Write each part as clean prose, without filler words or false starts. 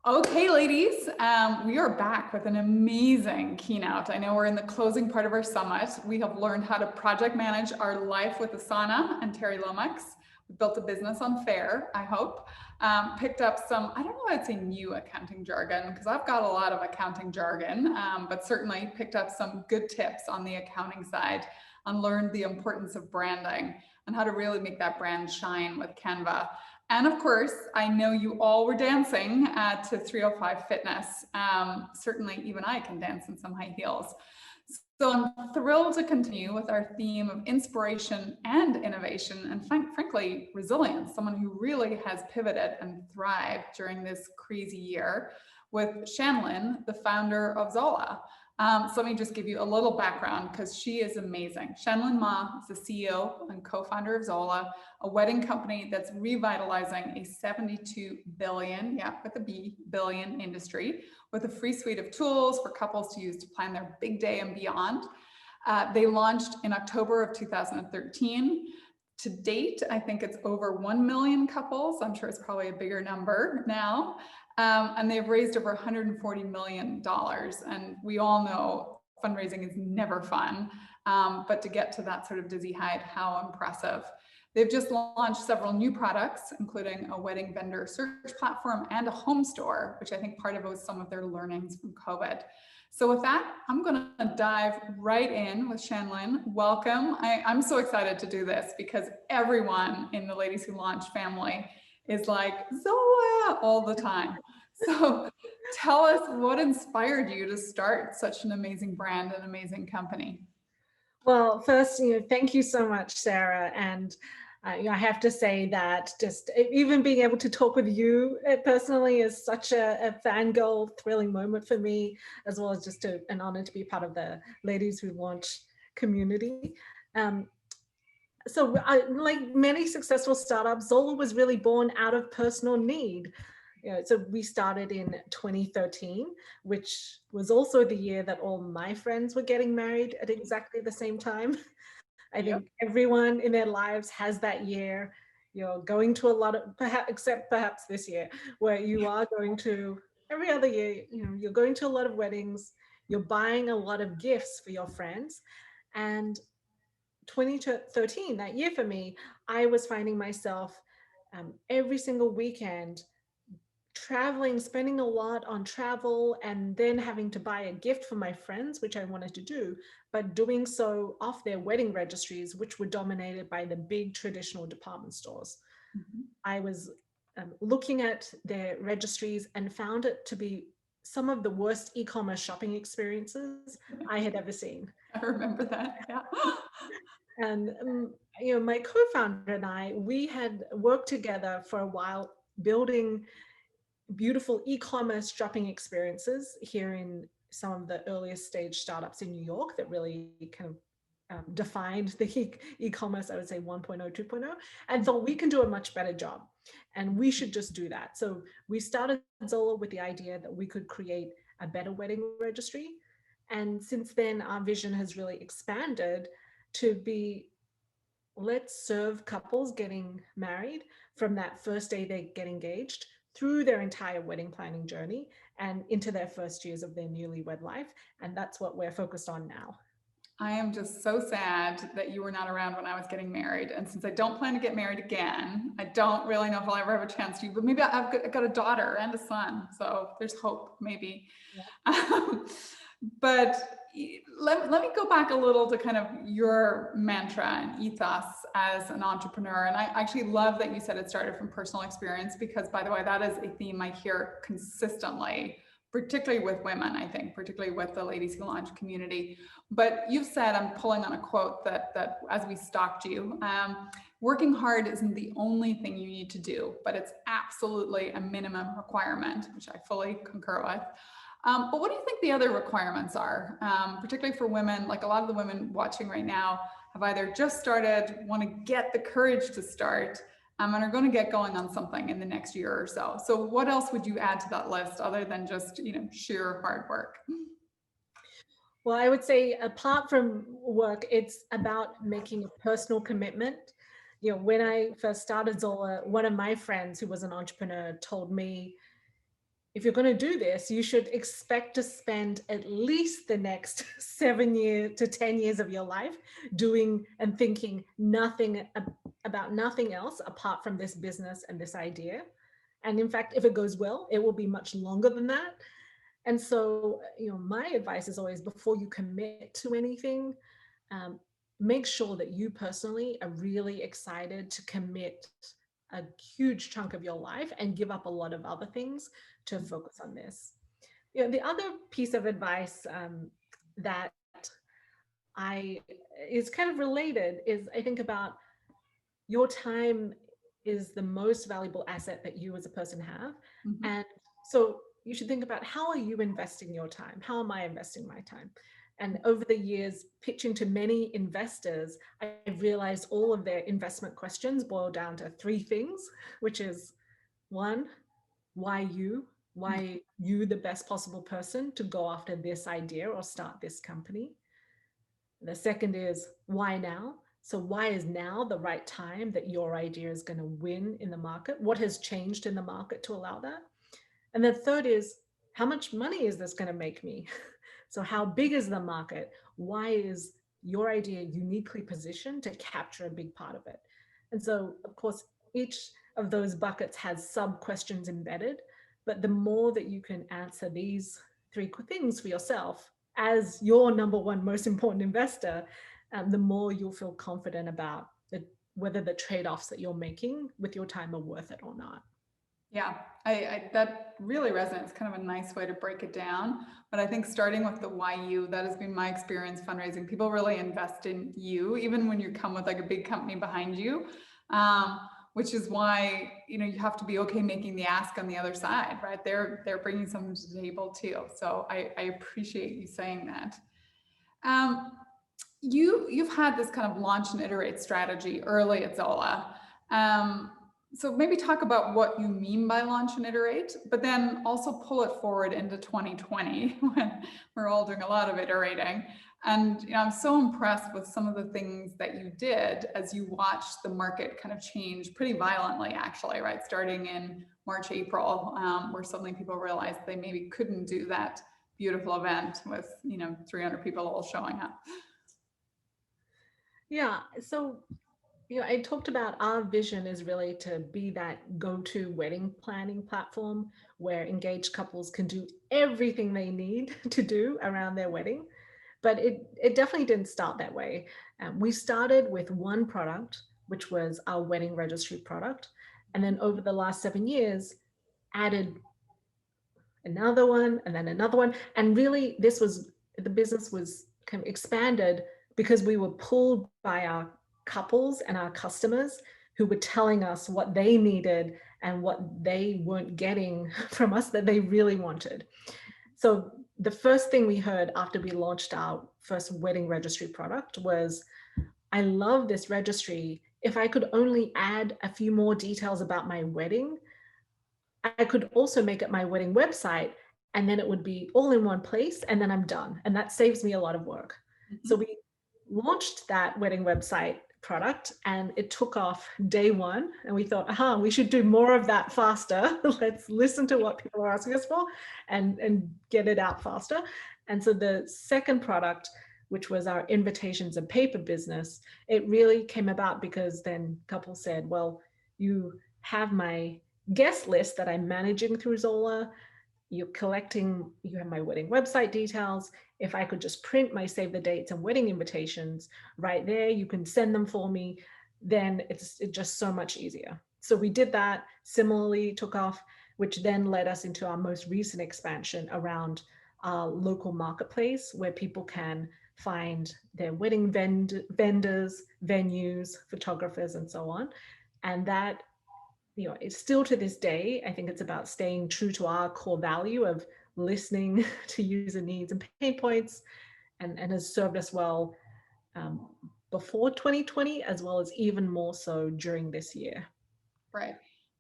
Okay, ladies, we are back with an amazing keynote. I know we're in the closing part of our summit. We have learned how to project manage our life with Asana and Terry Lomax. We built a business on FAIR, I hope. Picked up some, I don't know, I'd say new accounting jargon, because I've got a lot of accounting jargon, but certainly picked up some good tips on the accounting side and learned the importance of branding and how to really make that brand shine with Canva. And of course, I know you all were dancing to 305 Fitness. Certainly, even I can dance in some high heels. So I'm thrilled to continue with our theme of inspiration and innovation, and frankly, resilience, someone who really has pivoted and thrived during this crazy year, with Shan-Lyn, the founder of Zola. So let me just give you a little background because she is amazing. Shan-Lyn Ma is the CEO and co-founder of Zola, a wedding company that's revitalizing a 72 billion, yeah, with a B, billion industry, with a free suite of tools for couples to use to plan their big day and beyond. They launched in October of 2013. To date, I think it's over 1 million couples. I'm sure it's probably a bigger number now. And they've raised over $140 million. And we all know fundraising is never fun, but to get to that sort of dizzy height, how impressive. They've just launched several new products, including a wedding vendor search platform and a home store, which I think part of it was some of their learnings from COVID. So with that, I'm going to dive right in with Shan-Lyn. Welcome. I'm so excited to do this because everyone in the Ladies Who Launch family is like, Zola, all the time. So tell us what inspired you to start such an amazing brand and amazing company. Well, first, thank you so much, Sarah. And I have to say that just even being able to talk with you personally is such a fangirl, thrilling moment for me, as well as just an honor to be part of the Ladies Who Launch community. So like many successful startups, Zola was really born out of personal need. So we started in 2013, which was also the year that all my friends were getting married at exactly the same time. I Yep. think everyone in their lives has that year. You're going to a lot of, except perhaps this year, where you are going to every other year, you're going to a lot of weddings, you're buying a lot of gifts for your friends. And 2013, that year for me, I was finding myself every single weekend traveling, spending a lot on travel, and then having to buy a gift for my friends, which I wanted to do, but doing so off their wedding registries, which were dominated by the big traditional department stores. Mhm. I was looking at their registries and found it to be some of the worst e-commerce shopping experiences I had ever seen. I remember that. Yeah. And my co-founder and I, we had worked together for a while building beautiful e-commerce shopping experiences here in some of the earliest stage startups in New York that really kind of defined the e-commerce, I would say 1.0, 2.0, and thought we can do a much better job. And we should just do that. So we started Zola with the idea that we could create a better wedding registry. And since then, our vision has really expanded to be, let's serve couples getting married from that first day they get engaged through their entire wedding planning journey and into their first years of their newlywed life. And that's what we're focused on now. I am just so sad that you were not around when I was getting married. And since I don't plan to get married again, I don't really know if I'll ever have a chance to, but maybe I've got a daughter and a son. So there's hope, maybe. Yeah. But let me go back a little to kind of your mantra and ethos as an entrepreneur. And I actually love that you said it started from personal experience, because by the way, that is a theme I hear consistently, particularly with women, I think, particularly with the Ladies Who Launch community. But you've said, I'm pulling on a quote that as we stalked you, working hard isn't the only thing you need to do, but it's absolutely a minimum requirement, which I fully concur with. But what do you think the other requirements are, particularly for women? Like a lot of the women watching right now have either just started, want to get the courage to start, and are going to get going on something in the next year or so. So what else would you add to that list other than just, sheer hard work? Well, I would say apart from work, it's about making a personal commitment. When I first started Zola, one of my friends who was an entrepreneur told me, if you're going to do this, you should expect to spend at least the next 7 to 10 years of your life doing and thinking nothing about nothing else apart from this business and this idea. And in fact, if it goes well, it will be much longer than that. And so, my advice is always, before you commit to anything, um, make sure that you personally are really excited to commit a huge chunk of your life and give up a lot of other things to focus on this. The other piece of advice that I is kind of related is, I think about your time is the most valuable asset that you as a person have. Mhm. And so you should think about, how are you investing your time? How am I investing my time? And over the years, pitching to many investors, I realized all of their investment questions boil down to three things, which is, one, why you? Why you the best possible person to go after this idea or start this company? The second is, why now? So why is now the right time that your idea is going to win in the market? What has changed in the market to allow that? And then third is, how much money is this going to make me? So how big is the market? Why is your idea uniquely positioned to capture a big part of it? And so, of course, each of those buckets has sub questions embedded, but the more that you can answer these three things for yourself as your number one most important investor, the more you'll feel confident about whether the trade-offs that you're making with your time are worth it or not. Yeah, that really resonates. Kind of a nice way to break it down. But I think starting with the why you, that has been my experience fundraising. People really invest in you, even when you come with like a big company behind you, which is why, you have to be okay making the ask on the other side, right? They're bringing something to the table too. So I appreciate you saying that. You've had this kind of launch and iterate strategy early at Zola. So maybe talk about what you mean by launch and iterate, but then also pull it forward into 2020 when we're all doing a lot of iterating. And I'm so impressed with some of the things that you did as you watched the market kind of change pretty violently, actually, right? Starting in March, April, where suddenly people realized they maybe couldn't do that beautiful event with 300 people all showing up. Yeah, so I talked about our vision is really to be that go-to wedding planning platform where engaged couples can do everything they need to do around their wedding. But it definitely didn't start that way. We started with one product, which was our wedding registry product. And then over the last 7 years, added another one and then another one. And really, the business was kind of expanded because we were pulled by our couples and our customers who were telling us what they needed and what they weren't getting from us that they really wanted. So the first thing we heard after we launched our first wedding registry product was, I love this registry. If I could only add a few more details about my wedding, I could also make it my wedding website, and then it would be all in one place, and then I'm done. And that saves me a lot of work. Mm-hmm. So we launched that wedding website product and it took off day one. And we thought, we should do more of that faster. Let's listen to what people are asking us for and get it out faster. And so the second product, which was our invitations and paper business, it really came about because then couples said, well, you have my guest list that I'm managing through Zola. You have my wedding website details. If I could just print my save the dates and wedding invitations right there, you can send them for me, then it's just so much easier. So we did that, similarly took off, which then led us into our most recent expansion around our local marketplace where people can find their wedding vendors, venues, photographers, and so on. And that, it's still to this day, I think it's about staying true to our core value of listening to user needs and pain points, and has served us well before 2020, as well as even more so during this year. Right.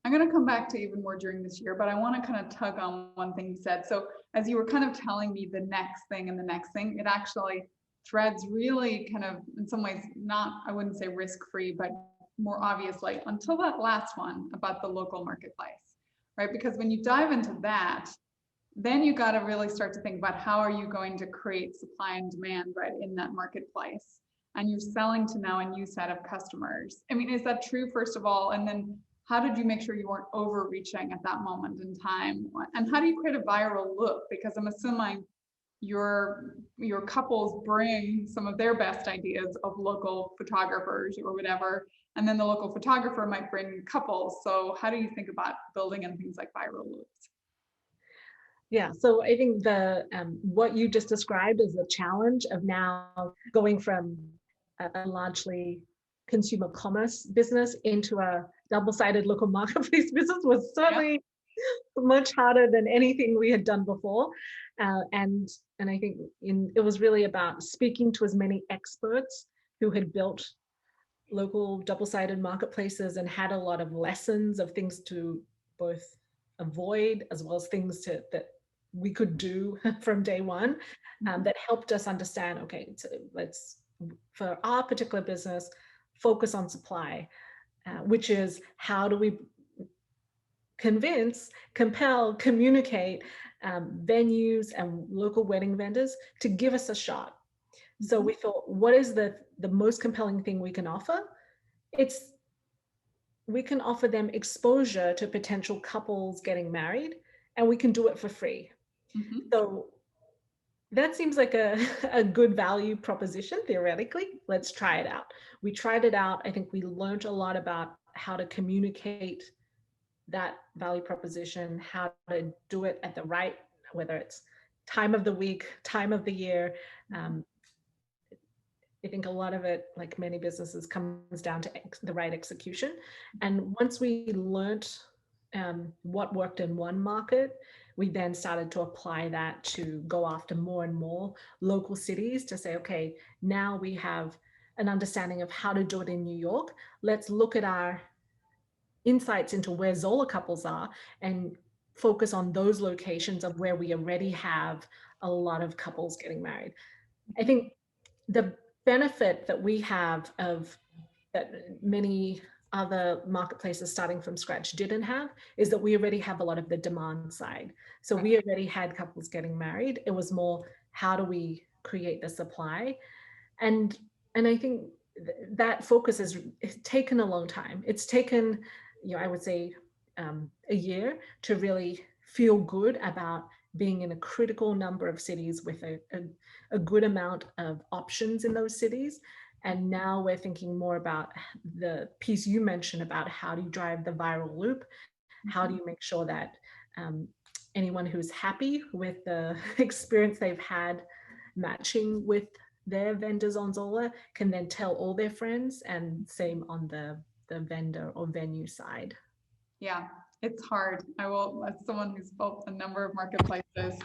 I'm going to come back to even more during this year, but I want to kind of tug on one thing you said. So as you were kind of telling me the next thing and the next thing, it actually threads really kind of, in some ways, not, I wouldn't say risk-free, but more obviously until that last one about the local marketplace, right? Because when you dive into that, then you got to really start to think about how are you going to create supply and demand, right, in that marketplace. And you're selling to now a new set of customers. I mean, is that true, first of all? And then how did you make sure you weren't overreaching at that moment in time? And how do you create a viral look? Because I'm assuming your couples bring some of their best ideas of local photographers or whatever, and then the local photographer might bring couples. So how do you think about building in things like viral looks? Yeah, so I think the what you just described is the challenge of now going from a largely consumer commerce business into a double-sided local marketplace business was Yeah. certainly much harder than anything we had done before. And I think it was really about speaking to as many experts who had built local double-sided marketplaces and had a lot of lessons of things to both avoid as well as things that we could do from day one, that helped us understand, okay, so let's, for our particular business, focus on supply, which is how do we convince, compel, communicate venues and local wedding vendors to give us a shot. So we thought, what is the most compelling thing we can offer? It's we can offer them exposure to potential couples getting married, and we can do it for free. Mm-hmm. So that seems like a good value proposition theoretically. Let's try it out. We tried it out. I think we learned a lot about how to communicate that value proposition, how to do it at the right, whether it's time of the week, time of the year. I think a lot of it, like many businesses, comes down to the right execution. And once we learned what worked in one market, we then started to apply that to go after more and more local cities to say, okay, now we have an understanding of how to do it in New York. Let's look at our insights into where Zola couples are and focus on those locations of where we already have a lot of couples getting married. I think the benefit that we have of that many other marketplaces starting from scratch didn't have is that we already have a lot of the demand side. So we already had couples getting married. It was more, how do we create the supply? And I think that focus has taken a long time. It's taken, I would say a year to really feel good about being in a critical number of cities with a good amount of options in those cities. And now we're thinking more about the piece you mentioned about how do you drive the viral loop? How do you make sure that anyone who's happy with the experience they've had matching with their vendors on Zola can then tell all their friends, and same on the vendor or venue side. Yeah, it's hard. I will, as someone who's built a number of marketplaces,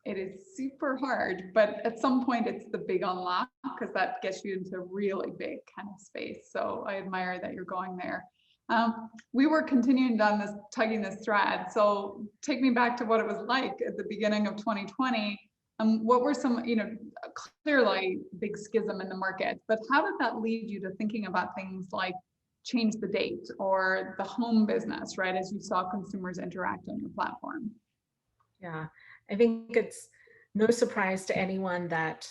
it is super hard, but at some point it's the big unlock because that gets you into really big kind of space. So I admire that you're going there. We were continuing down this, tugging this thread. So take me back to what it was like at the beginning of 2020. What were some, clearly big schism in the market, but how did that lead you to thinking about things like change the date or the home business, right? As you saw consumers interact on your platform. Yeah, I think it's no surprise to anyone that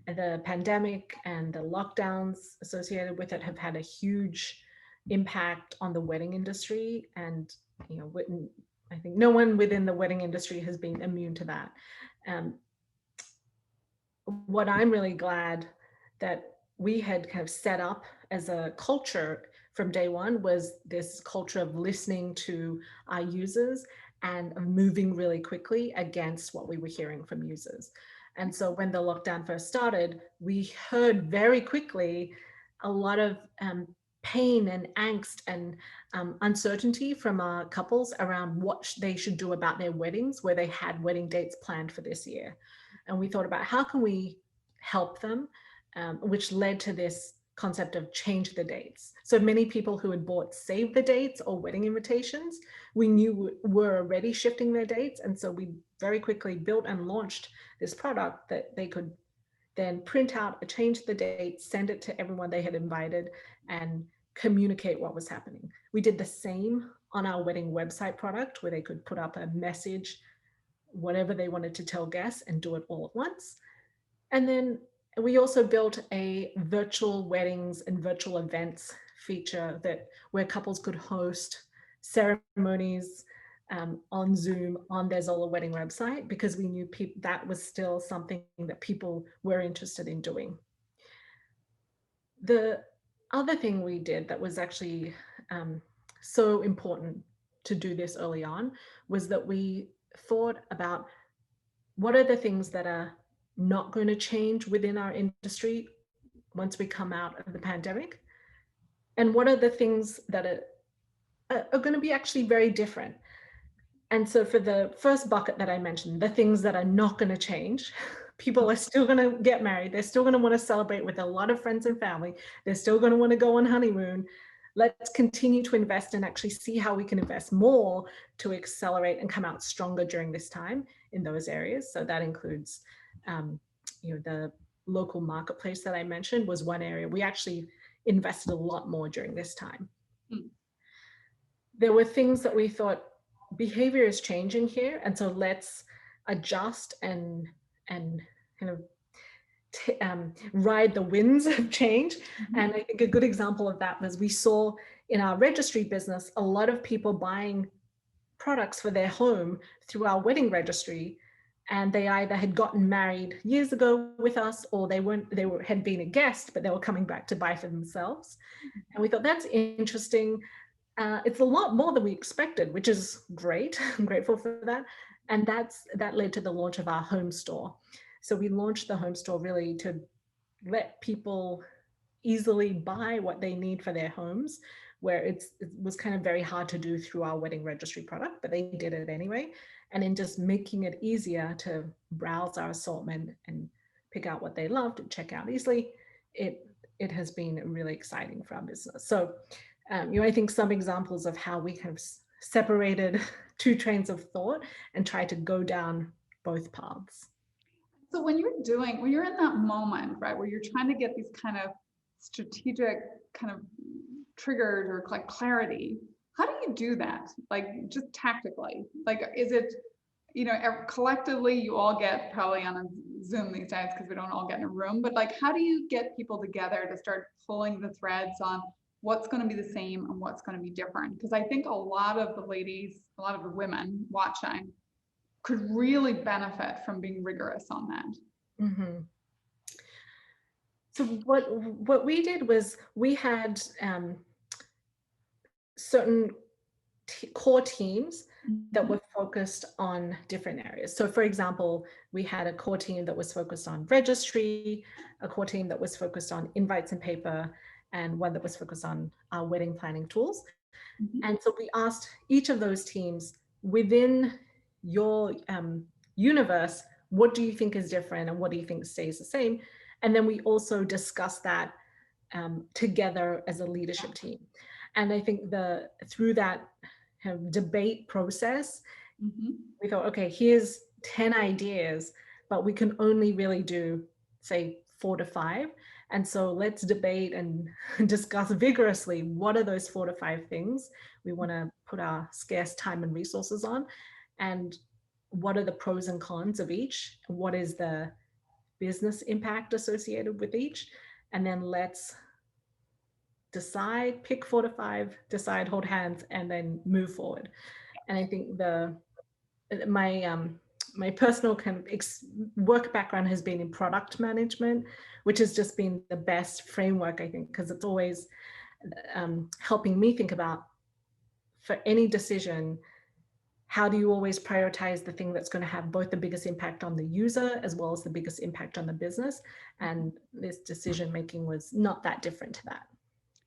the pandemic and the lockdowns associated with it have had a huge impact on the wedding industry. And, I think no one within the wedding industry has been immune to that. What I'm really glad that we had kind of set up as a culture from day one was this culture of listening to our users and moving really quickly against what we were hearing from users. And so when the lockdown first started, we heard very quickly a lot of pain and angst and uncertainty from our couples around what they should do about their weddings, where they had wedding dates planned for this year. And we thought about how can we help them, which led to this concept of change the dates. So many people who had bought save the dates or wedding invitations, we knew were already shifting their dates. And so we very quickly built and launched this product that they could then print out, change the date, send it to everyone they had invited, and communicate what was happening. We did the same on our wedding website product where they could put up a message, whatever they wanted to tell guests, and do it all at once. And then we also built a virtual weddings and virtual events feature where couples could host ceremonies on Zoom on their Zola wedding website, because we knew that was still something that people were interested in doing. The other thing we did that was actually so important to do this early on was that we thought about what are the things that are not going to change within our industry once we come out of the pandemic, and what are the things that are going to be actually very different. And so for the first bucket that I mentioned, the things that are not going to change, people are still going to get married. They're still going to want to celebrate with a lot of friends and family. They're still going to want to go on honeymoon. Let's continue to invest and actually see how we can invest more to accelerate and come out stronger during this time in those areas. So that includes, the local marketplace that I mentioned was one area. We actually invested a lot more during this time. There were things that we thought, behavior is changing here, and so let's adjust and kind of ride the winds of change. And I think a good example of that was we saw in our registry business a lot of people buying products for their home through our wedding registry, and they either had gotten married years ago with us, or had been a guest but they were coming back to buy for themselves. And we thought, that's interesting. It's a lot more than we expected, which is great. I'm grateful for that. And that led to the launch of our home store. So we launched the home store really to let people easily buy what they need for their homes, where it was kind of very hard to do through our wedding registry product, but they did it anyway. And in just making it easier to browse our assortment and pick out what they loved and check out easily, it has been really exciting for our business. So I think some examples of how we have separated two trains of thought and tried to go down both paths. So when you're in that moment, right, where you're trying to get these kind of strategic kind of triggers or like clarity, how do you do that? Like just tactically, like, is it, collectively you all get probably on a Zoom these days because we don't all get in a room, but like, how do you get people together to start pulling the threads on what's going to be the same and what's going to be different? Because I think a lot of the ladies, a lot of the women watching could really benefit from being rigorous on that. Mm-hmm. So what we did was we had certain core teams that were focused on different areas. So for example, we had a core team that was focused on registry, a core team that was focused on invites and paper, and one that was focused on our wedding planning tools. And so we asked each of those teams, within your universe, what do you think is different and what do you think stays the same? And then we also discussed that together as a leadership team. And I think through that kind of debate process, we thought, okay, here's 10 ideas, but we can only really do, say, 4 to 5. And so let's debate and discuss vigorously what are those 4 to 5 things we want to put our scarce time and resources on, and what are the pros and cons of each, what is the business impact associated with each, and then let's decide, pick 4 to 5, decide, hold hands, and then move forward. And I think my personal kind of work background has been in product management, which has just been the best framework, I think, because it's always helping me think about, for any decision, how do you always prioritize the thing that's going to have both the biggest impact on the user as well as the biggest impact on the business? And this decision making was not that different to that.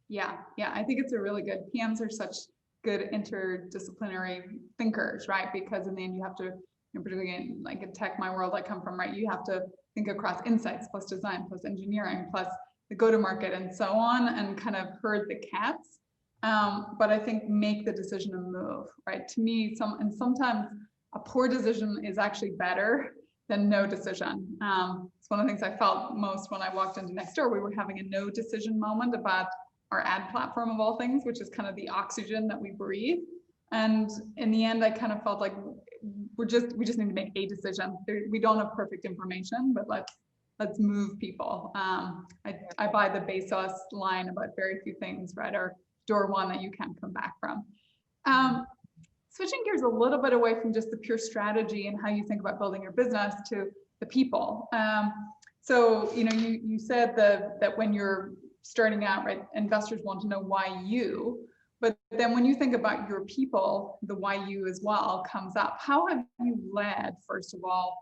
Yeah, I think it's a really good, PMs are such good interdisciplinary thinkers, right? Because in the end you have to, particularly in like in tech, my world I come from, right? You have to think across insights plus design plus engineering plus the go-to-market and so on, and kind of herd the cats. But I think make the decision and move, right? To me, sometimes a poor decision is actually better than no decision. It's one of the things I felt most when I walked into Nextdoor. We were having a no decision moment about our ad platform of all things, which is kind of the oxygen that we breathe. And in the end, I kind of felt like we just need to make a decision. We don't have perfect information, but let's move people. I buy the Bezos line about very few things, right? Or door one that you can't come back from. Switching gears a little bit away from just the pure strategy and how you think about building your business to the people. So, you said that when you're starting out, right, investors want to know why you, but then when you think about your people, the why you as well comes up. How have you led, first of all,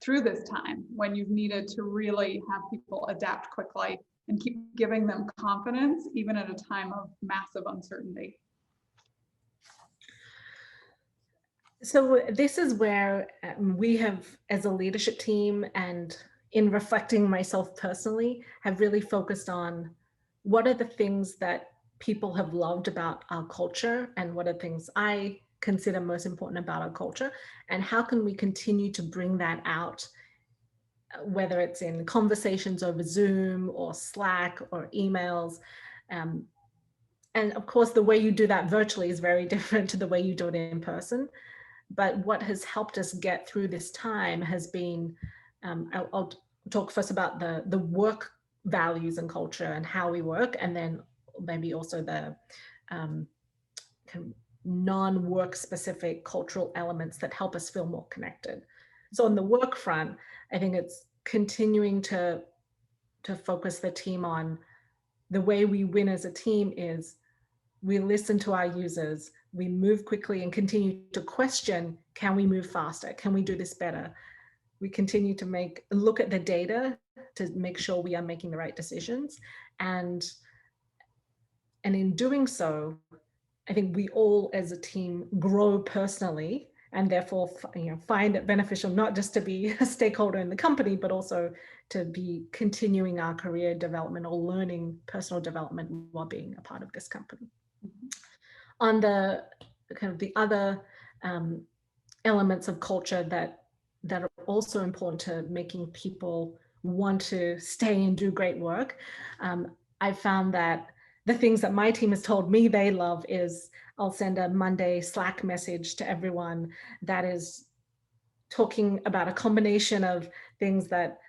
through this time when you've needed to really have people adapt quickly and keep giving them confidence, even at a time of massive uncertainty? So this is where we have, as a leadership team, and in reflecting myself personally, have really focused on what are the things that people have loved about our culture and what are things I consider most important about our culture, and how can we continue to bring that out, whether it's in conversations over Zoom or Slack or emails. And of course, the way you do that virtually is very different to the way you do it in person. But what has helped us get through this time has been, I'll talk first about the work values and culture and how we work, and then maybe also the kind of non-work specific cultural elements that help us feel more connected. So on the work front, I think it's continuing to focus the team on the way we win as a team is we listen to our users, we move quickly and continue to question, can we move faster? Can we do this better? We continue to look at the data to make sure we are making the right decisions. And in doing so, I think we all as a team grow personally, and therefore find it beneficial not just to be a stakeholder in the company, but also to be continuing our career development or learning personal development while being a part of this company. On the kind of the other elements of culture that are also important to making people want to stay and do great work, I found that the things that my team has told me they love is I'll send a Monday Slack message to everyone that is talking about a combination of things that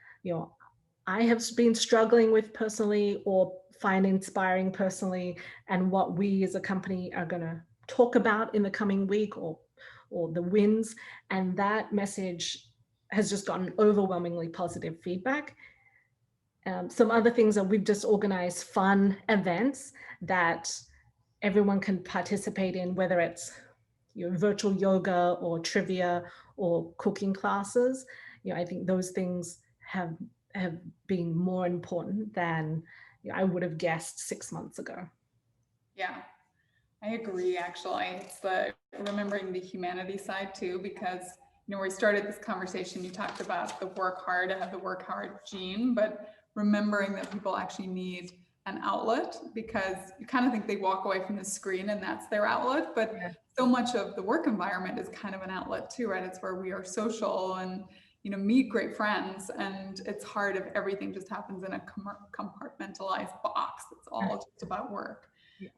I have been struggling with personally or find inspiring personally, and what we as a company are going to talk about in the coming week, or the wins. And that message has just gotten overwhelmingly positive feedback. Some other things are we've just organized fun events that everyone can participate in, whether it's virtual yoga or trivia or cooking classes. I think those things have been more important than I would have guessed 6 months ago. Yeah, I agree. Actually, it's the remembering the humanity side too, because when we started this conversation, you talked about the work hard, I have the work hard gene, but remembering that people actually need an outlet, because you kind of think they walk away from the screen and that's their outlet, but so much of the work environment is kind of an outlet too, right? It's where we are social and meet great friends, and it's hard if everything just happens in a compartmentalized box. It's all just about work.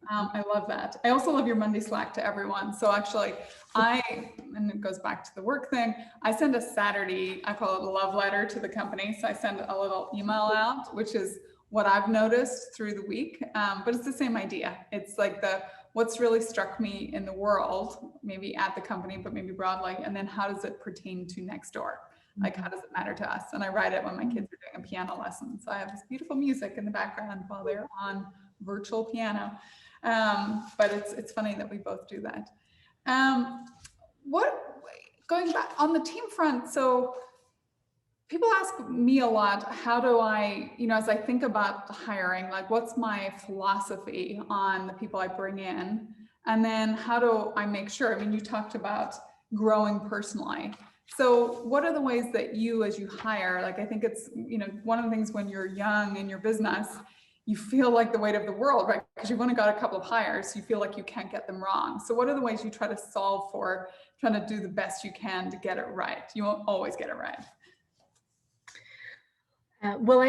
I love that. I also love your Monday Slack to everyone. So actually and it goes back to the work thing, I send a Saturday, I call it a love letter to the company. So I send a little email out, which is what I've noticed through the week. But it's the same idea. It's like what's really struck me in the world, maybe at the company, but maybe broadly, and then how does it pertain to next door? Like, how does it matter to us? And I write it when my kids are doing a piano lesson. So I have this beautiful music in the background while they're on virtual piano. But it's funny that we both do that. Going back on the team front, so people ask me a lot, how do I, as I think about hiring, like what's my philosophy on the people I bring in? And then how do I make sure, you talked about growing personally. So what are the ways that you, as you hire, like I think it's, one of the things when you're young in your business, you feel like the weight of the world, right? Because you've only got a couple of hires, you feel like you can't get them wrong. So what are the ways you try to solve for trying to do the best you can to get it right? You won't always get it right. Well,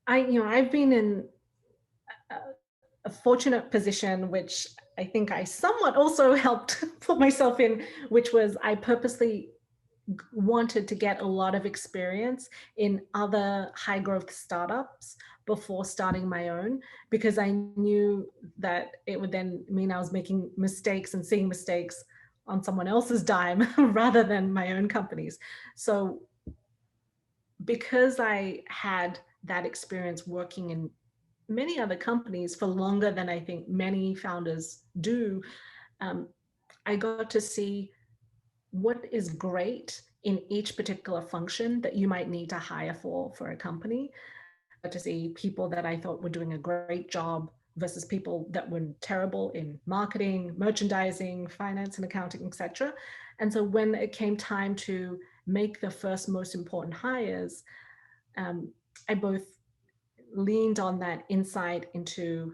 I've been in a fortunate position, which I think I somewhat also helped put myself in, which was I purposely wanted to get a lot of experience in other high growth startups before starting my own, because I knew that it would then mean I was making mistakes and seeing mistakes on someone else's dime rather than my own company's. So because I had that experience working in many other companies for longer than I think many founders do, um, I got to see what is great in each particular function that you might need to hire for a company. To see people that I thought were doing a great job versus people that were terrible in marketing, merchandising, finance and accounting, etc. And so when it came time to make the first most important hires, I both leaned on that insight into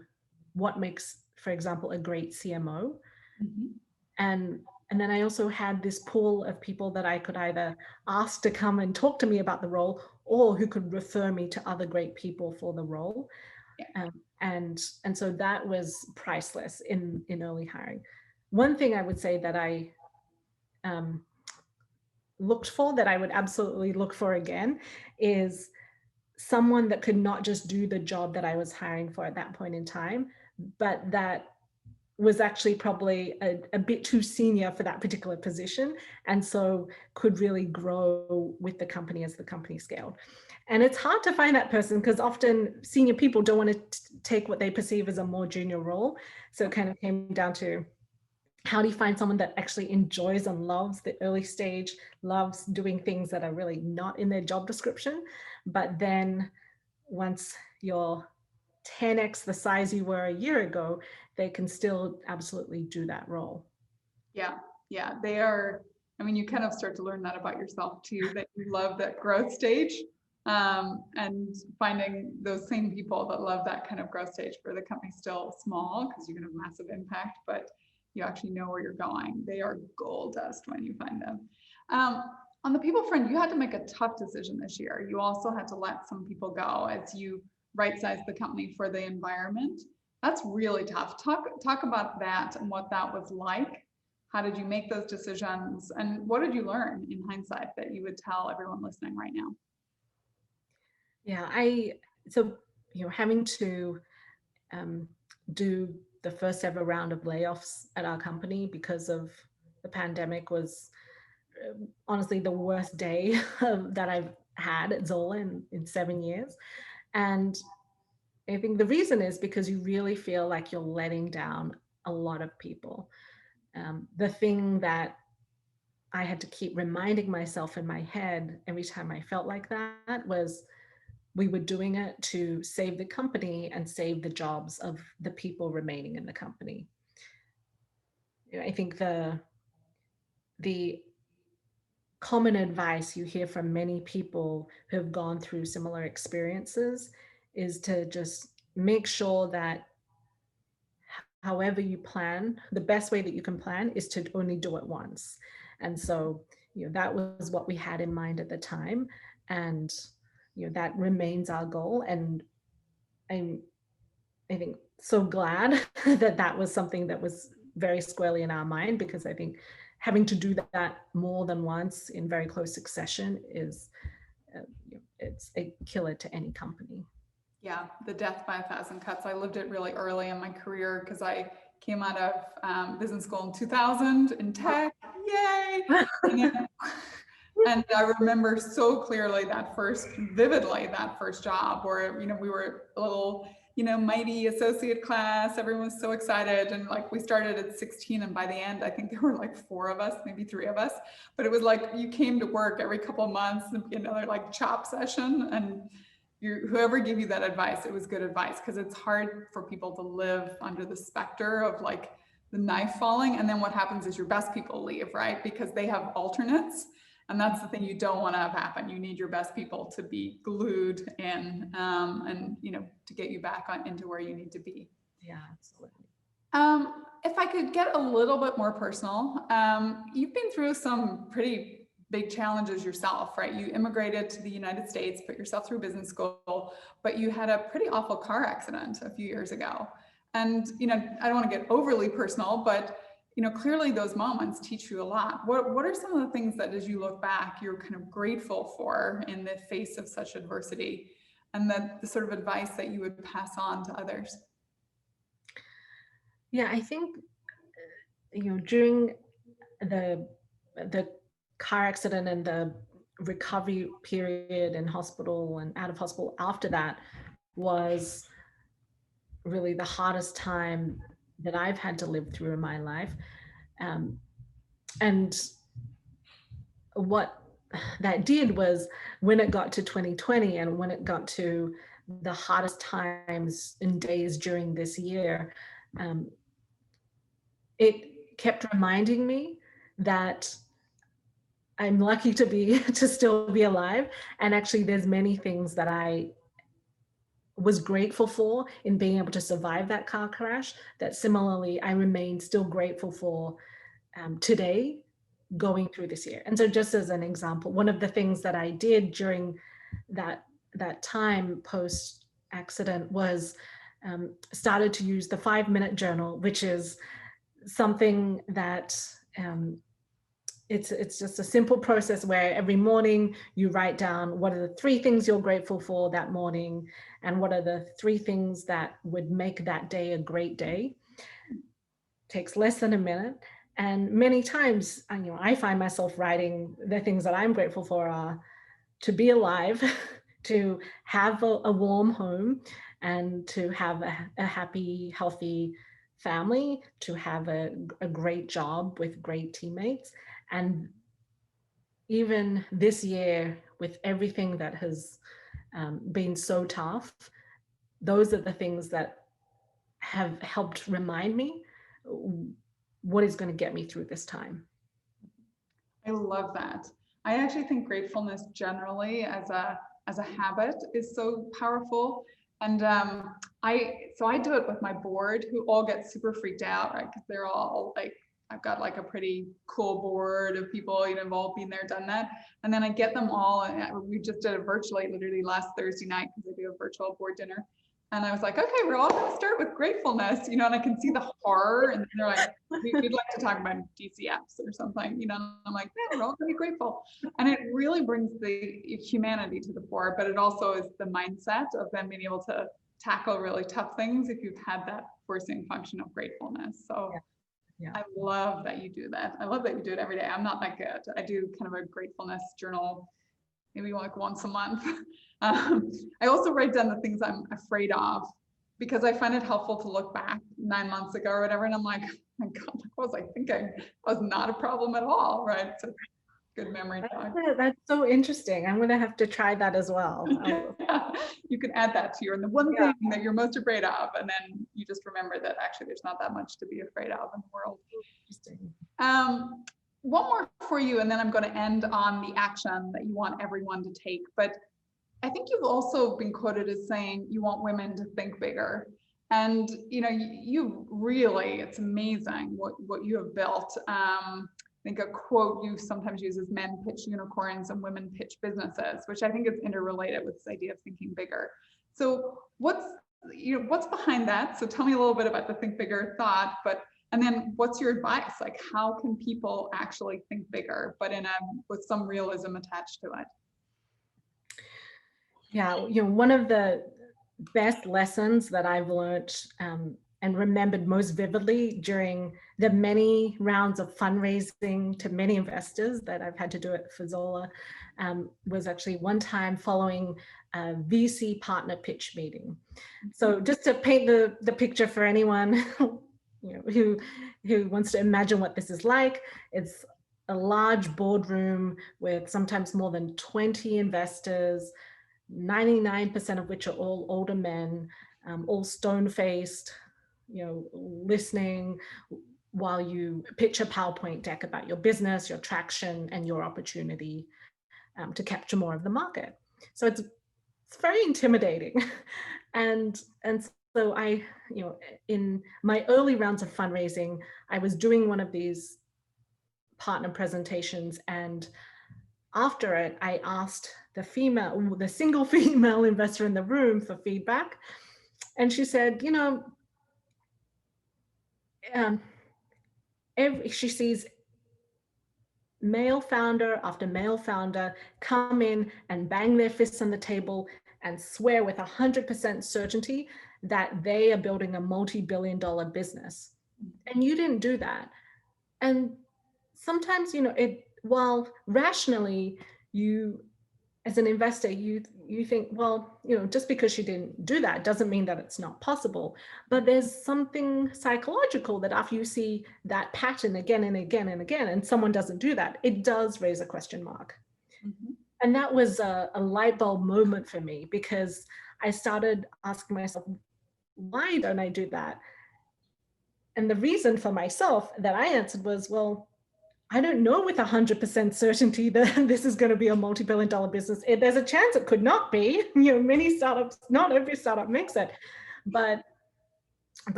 what makes, for example, a great CMO. Mhm. And and then I also had this pool of people that I could either ask to come and talk to me about the role, or who could refer me to other great people for the role. Yeah. And so that was priceless in early hiring. One thing I would say that I um, looked for, that I would absolutely look for again, is someone that could not just do the job that I was hiring for at that point in time, but that was actually probably a bit too senior for that particular position, and so could really grow with the company as the company scaled. And it's hard to find that person because often senior people don't want to take what they perceive as a more junior role. So it kind of came down to, how do you find someone that actually enjoys and loves the early stage, loves doing things that are really not in their job description, but then once you're 10x the size you were a year ago, they can still absolutely do that role. Yeah, yeah, they are. I mean, you kind of start to learn that about yourself too, that you love that growth stage, and finding those same people that love that kind of growth stage where the company's still small because you're going to have massive impact, but you actually know where you're going. They are gold dust when you find them. Um, on the people front, you had to make a tough decision this year. You also had to let some people go as you right-size the company for the environment. That's really tough. Talk about that and what that was like. How did you make those decisions? And what did you learn in hindsight that you would tell everyone listening right now? Yeah, so having to um, do the first ever round of layoffs at our company because of the pandemic was honestly the worst day that I've had at Zola in 7 years. And I think the reason is because you really feel like you're letting down a lot of people. The thing that I had to keep reminding myself in my head every time I felt like that was, we were doing it to save the company and save the jobs of the people remaining in the company. I think the common advice you hear from many people who have gone through similar experiences is to just make sure that however you plan, the best way that you can plan is to only do it once. And so, that was what we had in mind at the time. And, that remains our goal. And I'm, I think, so glad that that was something that was very squarely in our mind, because I think having to do that more than once in very close succession is, it's a killer to any company. Yeah, the death by a thousand cuts. I lived it really early in my career because I came out of business school in 2000 in tech. Yay! And I remember so clearly vividly that first job where, we were a little, mighty associate class. Everyone was so excited. And like we started at 16, and by the end, I think there were like 4 of us, maybe 3 of us. But it was like you came to work every couple of months and another like chop session. And whoever gave you that advice, it was good advice, because it's hard for people to live under the specter of like the knife falling. And then what happens is your best people leave, right? Because they have alternates. And that's the thing you don't want to have happen. You need your best people to be glued in, and to get you back into where you need to be. Yeah, absolutely. If I could get a little bit more personal, you've been through some pretty big challenges yourself, right? You immigrated to the United States, put yourself through business school, but you had a pretty awful car accident a few years ago. And, I don't want to get overly personal, but, clearly those moments teach you a lot. What are some of the things that as you look back, you're kind of grateful for in the face of such adversity, and that the sort of advice that you would pass on to others? Yeah, I think, during the car accident and the recovery period in hospital and out of hospital after that was really the hardest time that I've had to live through in my life. And what that did was, when it got to 2020 and when it got to the hardest times and days during this year, it kept reminding me that I'm lucky to still be alive. And actually there's many things that I was grateful for in being able to survive that car crash, that similarly I remain still grateful for today, going through this year. And so, just as an example, one of the things that I did during that time post accident was started to use the 5-minute journal, which is something that it's just a simple process where every morning you write down what are the 3 things you're grateful for that morning, and what are the 3 things that would make that day a great day. Takes less than a minute. And many times, I find myself writing the things that I'm grateful for are to be alive, to have a warm home, and to have a happy, healthy family, to have a great job with great teammates. And even this year, with everything that has been so tough, those are the things that have helped remind me what is going to get me through this time. I love that. I actually think gratefulness generally as a habit is so powerful. And I do it with my board, who all get super freaked out, right? Because they're all like, I've got like a pretty cool board of people, have all been there, done that. And then I get them all, and we just did it virtually, literally last Thursday night, because I do a virtual board dinner. And I was like, okay, we're all going to start with gratefulness, and I can see the horror, and they're like, we'd like to talk about DCFs or something, and I'm like, yeah, we're all going to be grateful. And it really brings the humanity to the fore, but it also is the mindset of them being able to tackle really tough things if you've had that forcing function of gratefulness. So yeah. I love that you do that. I love that you do it every day. I'm not that good. I do kind of a gratefulness journal, maybe like once a month. I also write down the things I'm afraid of, because I find it helpful to look back 9 months ago or whatever, and I'm like, oh my God, what was I thinking? It was not a problem at all, right? So good memory. That's so interesting. I'm going to have to try that as well. You can add that to your, and the one thing that you're most afraid of, and then you just remember that actually there's not that much to be afraid of in the world. Interesting. One more for you, and then I'm going to end on the action that you want everyone to take. But I think you've also been quoted as saying you want women to think bigger. And, you really, it's amazing what you have built. I think a quote you sometimes use is men pitch unicorns and women pitch businesses, which I think is interrelated with this idea of thinking bigger. So what's behind that? So tell me a little bit about the think bigger thought, and then what's your advice? Like, how can people actually think bigger, but with some realism attached to it? Yeah, one of the best lessons that I've learned and remembered most vividly during the many rounds of fundraising to many investors that I've had to do it for Zola was actually one time following a VC partner pitch meeting. So just to paint the picture for anyone who wants to imagine what this is like, it's a large boardroom with sometimes more than 20 investors, 99% of which are all older men, all stone-faced, listening while you pitch a PowerPoint deck about your business, your traction, and your opportunity to capture more of the market. So it's very intimidating. and so I, in my early rounds of fundraising, I was doing one of these partner presentations, and after it, I asked the single female investor in the room for feedback. And she said, um, she sees male founder after male founder come in and bang their fists on the table and swear with 100% certainty that they are building a multi-billion-dollar business. And you didn't do that. And sometimes, while rationally you, as an investor, you think, well, just because she didn't do that doesn't mean that it's not possible. But there's something psychological that after you see that pattern again and again and again, and someone doesn't do that, it does raise a question mark. Mm-hmm. And that was a light bulb moment for me, because I started asking myself, why don't I do that? And the reason for myself that I answered was, well, I don't know with 100% certainty that this is going to be a multi-billion-dollar business. There's a chance it could not be. Many startups, not every startup makes it. But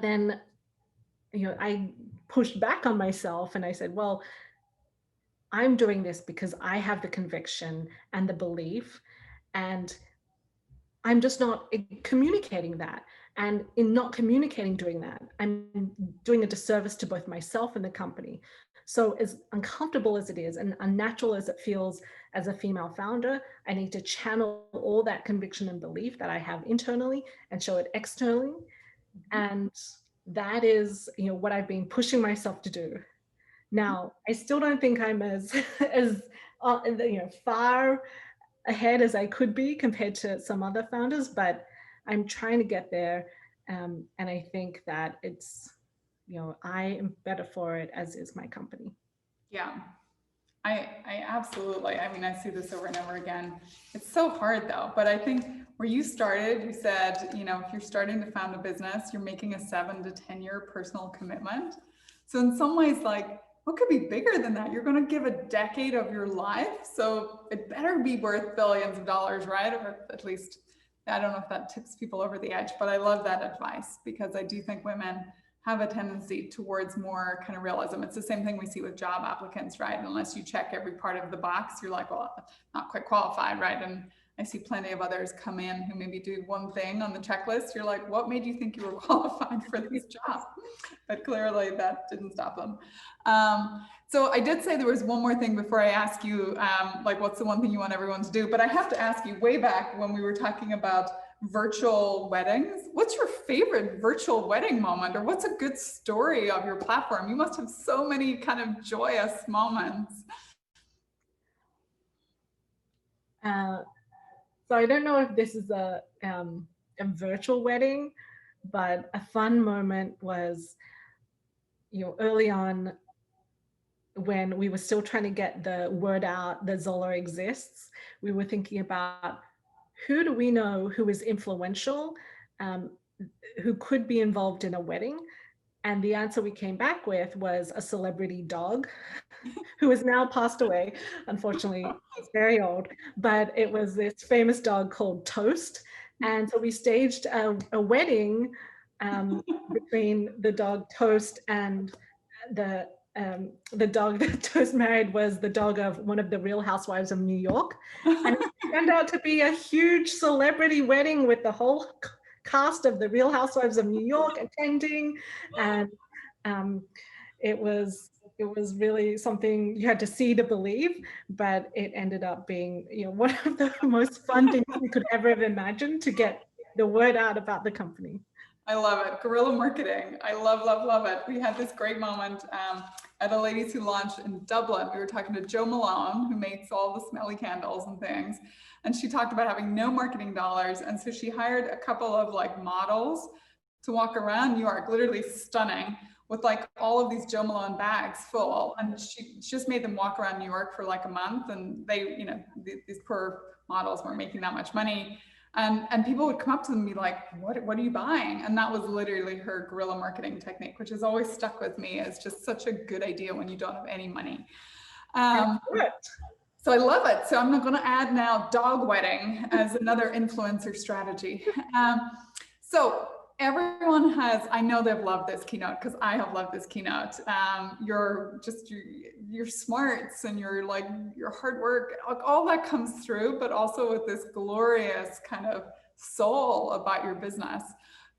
then, I pushed back on myself and I said, well, I'm doing this because I have the conviction and the belief, and I'm just not communicating that. And in not communicating doing that, I'm doing a disservice to both myself and the company. So as uncomfortable as it is and unnatural as it feels as a female founder, I need to channel all that conviction and belief that I have internally and show it externally. And that is, what I've been pushing myself to do. Now, I still don't think I'm as far ahead as I could be compared to some other founders, but I'm trying to get there. And I think that it's, I am better for it, as is my company. Yeah, I absolutely, I mean, I see this over and over again. It's so hard though, but I think where you started, you said, if you're starting to found a business, you're making a 7 to 10 year personal commitment. So in some ways, like, what could be bigger than that? You're going to give a decade of your life. So it better be worth billions of dollars, right? Or at least, I don't know if that tips people over the edge, but I love that advice, because I do think women have a tendency towards more kind of realism. It's the same thing we see with job applicants, right? Unless you check every part of the box, you're like, well, not quite qualified, right? And I see plenty of others come in who maybe do one thing on the checklist. You're like, what made you think you were qualified for this job? But clearly that didn't stop them. So I did say there was one more thing before I ask you, like, what's the one thing you want everyone to do? But I have to ask you, way back when we were talking about virtual weddings, what's your favorite virtual wedding moment, or what's a good story of your platform? You must have so many kind of joyous moments. So I don't know if this is a virtual wedding, but a fun moment was, early on, when we were still trying to get the word out that Zola exists. We were thinking about, who do we know who is influential, who could be involved in a wedding? And the answer we came back with was a celebrity dog who has now passed away. Unfortunately, he's very old, but it was this famous dog called Toast. And so we staged a wedding between the dog Toast, and the dog that Toast married was the dog of one of the Real Housewives of New York. And it turned out to be a huge celebrity wedding with the whole cast of the Real Housewives of New York attending. And it was really something you had to see to believe, but it ended up being, one of the most fun things we could ever have imagined to get the word out about the company. I love it. Guerrilla marketing. I love, love, love it. We had this great moment at a Ladies Who Launch in Dublin. We were talking to Jo Malone, who makes all the smelly candles and things. And she talked about having no marketing dollars. And so she hired a couple of like models to walk around New York, literally stunning, with like all of these Jo Malone bags full. And she just made them walk around New York for like a month. And they, these poor models weren't making that much money. And people would come up to them and be like, what are you buying? And that was literally her guerrilla marketing technique, which has always stuck with me as just such a good idea when you don't have any money. So I love it. So I'm going to add now dog wedding as another influencer strategy. So everyone has, I know they've loved this keynote because I have loved this keynote. Your smarts and your hard work, all that comes through, but also with this glorious kind of soul about your business.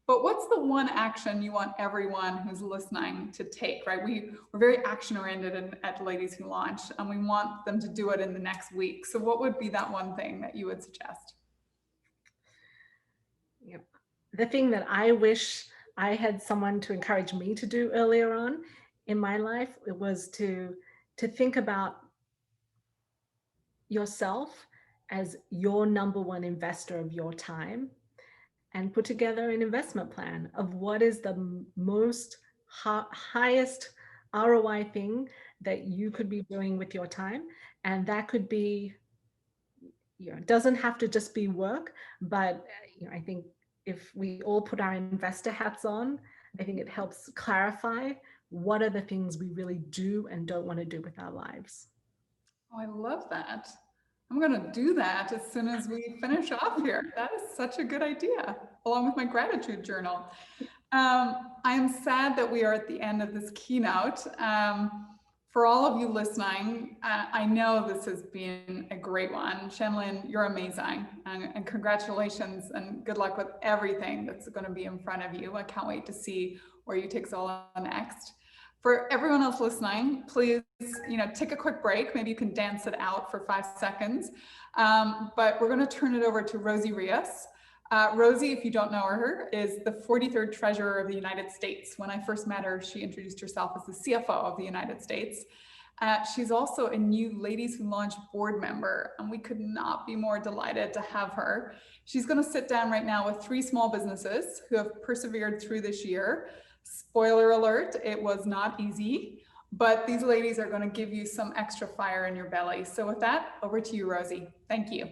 But what's the one action you want everyone who's listening to take, right? We're very action oriented at Ladies Who Launch, and we want them to do it in the next week. So what would be that one thing that you would suggest? Yep. The thing that I wish I had someone to encourage me to do earlier on in my life, it was to think about yourself as your number one investor of your time, and put together an investment plan of what is the most highest ROI thing that you could be doing with your time. And that could be, it doesn't have to just be work, but I think if we all put our investor hats on, I think it helps clarify what are the things we really do and don't want to do with our lives. Oh, I love that. I'm going to do that as soon as we finish off here. That is such a good idea, along with my gratitude journal. I'm sad that we are at the end of this keynote. For all of you listening, I know this has been a great one. Shan-Lyn, you're amazing, and congratulations and good luck with everything that's going to be in front of you. I can't wait to see where you take Zola next. For everyone else listening, please, take a quick break. Maybe you can dance it out for 5 seconds. But we're going to turn it over to Rosie Rios. Rosie, if you don't know her, is the 43rd Treasurer of the United States. When I first met her, she introduced herself as the CFO of the United States. She's also a new Ladies Who Launch board member, and we could not be more delighted to have her. She's going to sit down right now with 3 small businesses who have persevered through this year. Spoiler alert, it was not easy, but these ladies are going to give you some extra fire in your belly. So with that, over to you, Rosie. Thank you.